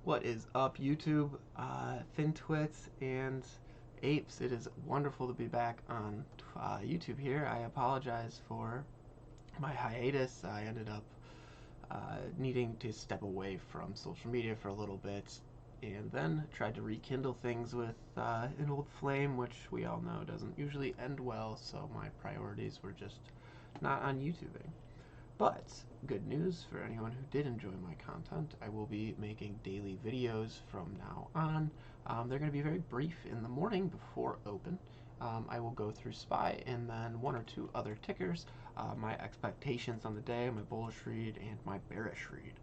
What is up, YouTube, FinTwits, and apes? It is wonderful to be back on YouTube here. I apologize for my hiatus. I ended up needing to step away from social media for a little bit and then tried to rekindle things with an old flame, which we all know doesn't usually end well, so my priorities were just not on YouTubing. But good news for anyone who did enjoy my content, I will be making daily videos from now on. They're going to be very brief in the morning before open. I will go through SPY and then one or two other tickers, my expectations on the day, my bullish read, and my bearish read.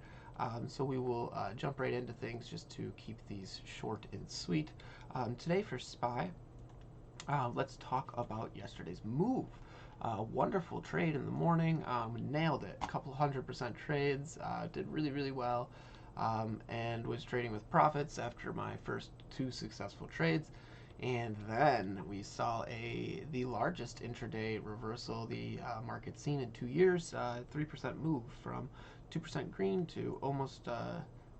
So we will jump right into things just to keep these short and sweet. Today for SPY, let's talk about yesterday's move. Wonderful trade in the morning. Nailed it. A couple 100% trades. Did really well. And was trading with profits after my first two successful trades. And then we saw the largest intraday reversal the market's seen in 2 years. 3% move from 2% green to almost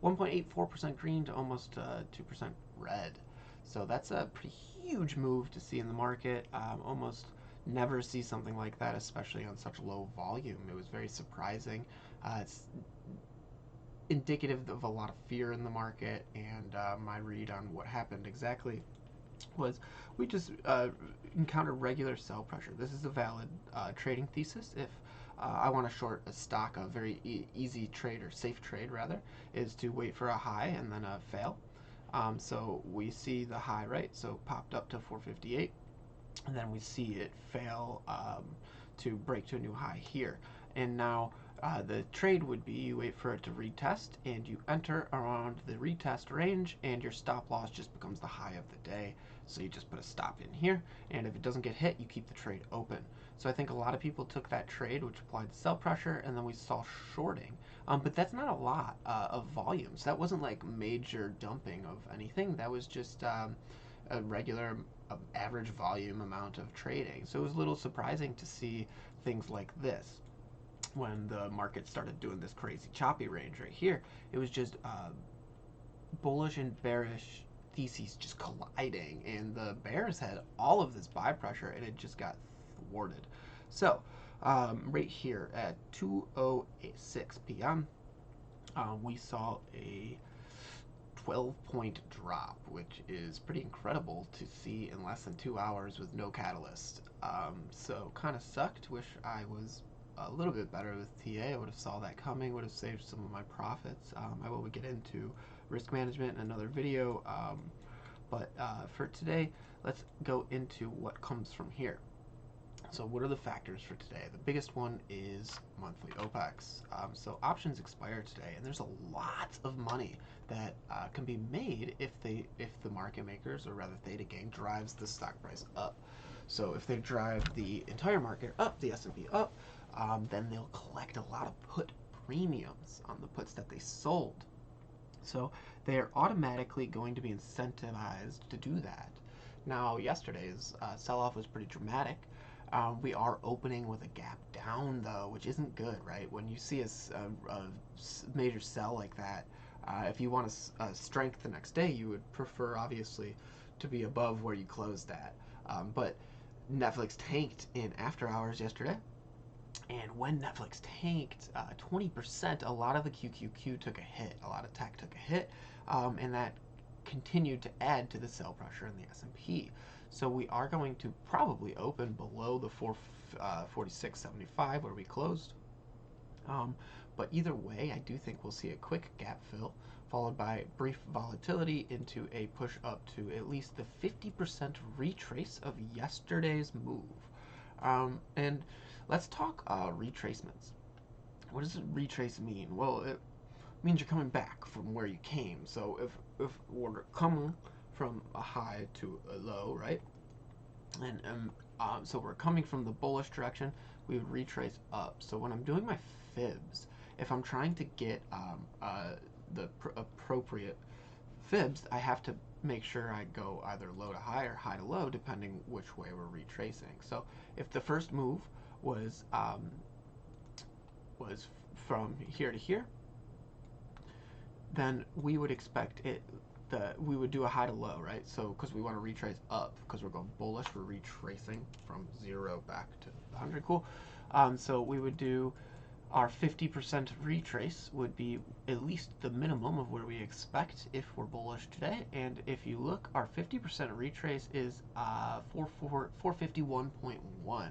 1.84% green to almost 2% red. So that's a pretty huge move to see in the market. Almost never see something like that, especially on such low volume. It was very surprising. It's indicative of a lot of fear in the market, and my read on what happened exactly was we just encountered regular sell pressure. This is a valid trading thesis. If I want to short a stock, a very easy trade, or safe trade rather, is to wait for a high and then a fail. So we see the high, right? So popped up to 458. And then we see it fail to break to a new high here. And now the trade would be you wait for it to retest and you enter around the retest range, and your stop loss just becomes the high of the day. So you just put a stop in here, and if it doesn't get hit, you keep the trade open. So I think a lot of people took that trade, which applied the sell pressure, and then we saw shorting. But that's not a lot of volumes. That wasn't like major dumping of anything. That was just a regular average volume amount of trading. So it was a little surprising to see things like this when the market started doing this crazy choppy range right here. It was just bullish and bearish theses just colliding, and the bears had all of this buy pressure, and it just got thwarted. So right here at 2:06 p.m. We saw a 12-point drop, which is pretty incredible to see in less than 2 hours with no catalyst. So kind of sucked. Wish I was a little bit better with TA. I would have saw that coming, would have saved some of my profits. I will get into risk management in another video. But for today, let's go into what comes from here. So what are the factors for today? The biggest one is monthly OPEX. So options expire today, and there's a lot of money that can be made if the market makers, or rather Theta Gang, drives the stock price up. So if they drive the entire market up, the S&P up, then they'll collect a lot of put premiums on the puts that they sold. So they are automatically going to be incentivized to do that. Now, yesterday's sell-off was pretty dramatic. We are opening with a gap down, though, which isn't good, right? When you see a major sell like that, if you want a strength the next day, you would prefer, obviously, to be above where you closed at. But Netflix tanked in after hours yesterday. And when Netflix tanked 20%, a lot of the QQQ took a hit. A lot of tech took a hit, and that continued to add to the sell pressure in the S&P. So we are going to probably open below the 446.75 where we closed. But either way, I do think we'll see a quick gap fill, followed by brief volatility into a push up to at least the 50% retrace of yesterday's move. And let's talk retracements. What does retrace mean? Well, it means you're coming back from where you came. So if we're coming from a high to a low, right? And so we're coming from the bullish direction, we would retrace up. So when I'm doing my fibs, if I'm trying to get the appropriate fibs, I have to make sure I go either low to high or high to low, depending which way we're retracing. So if the first move was from here to here, then we would expect we would do a high to low, right? So because we want to retrace up, because we're going bullish, we're retracing from 0 back to 100. Cool. So we would do our 50% retrace would be at least the minimum of where we expect if we're bullish today. And if you look, our 50% retrace is 451.1.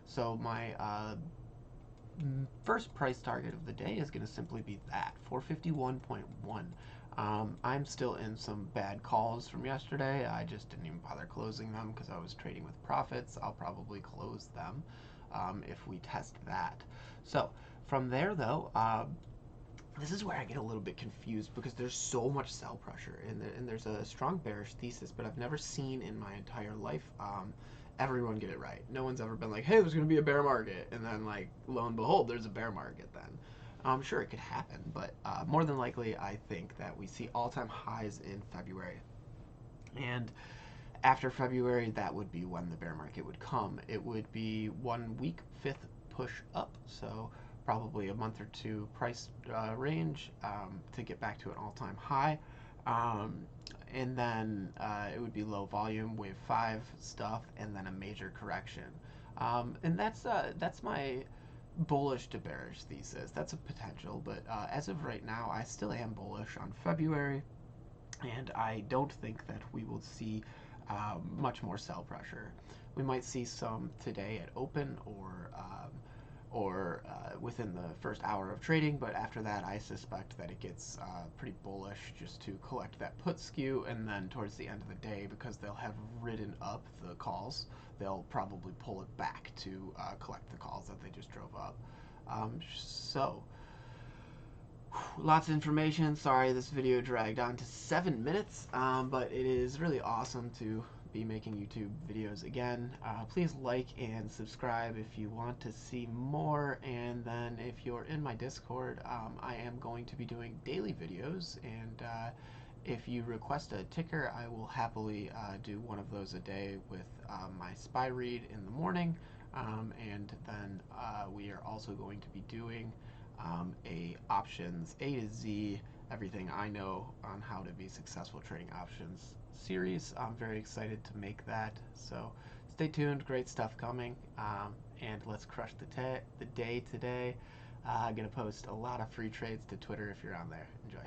So my first price target of the day is going to simply be that, 451.1. I'm still in some bad calls from yesterday. I just didn't even bother closing them because I was trading with profits. I'll probably close them if we test that. So from there, though, this is where I get a little bit confused because there's so much sell pressure and there's a strong bearish thesis, but I've never seen in my entire life everyone get it right. No one's ever been like, hey, there's going to be a bear market, and then like lo and behold, there's a bear market then. I'm sure it could happen, but more than likely, I think that we see all-time highs in February. And after February, that would be when the bear market would come. It would be 1 week, fifth push up, so probably a month or two price range to get back to an all-time high. And then it would be low volume, wave 5 stuff, and then a major correction. And that's my bullish to bearish thesis. That's a potential, but as of right now, I still am bullish on February, and I don't think that we will see much more sell pressure. We might see some today at open or within the first hour of trading, but after that I suspect that it gets pretty bullish just to collect that put skew, and then towards the end of the day, because they'll have ridden up the calls, they'll probably pull it back to collect the calls that they just drove up. So lots of information. Sorry this video dragged on to 7 minutes, but it is really awesome to be making YouTube videos again. Please like and subscribe if you want to see more, and then if you're in my Discord, I am going to be doing daily videos, and if you request a ticker, I will happily do one of those a day with my SPY read in the morning, and then we are also going to be doing a options A to Z, everything I know on how to be successful trading options series. I'm very excited to make that, so stay tuned. Great stuff coming, and let's crush the day today. I'm gonna post a lot of free trades to Twitter if you're on there. Enjoy.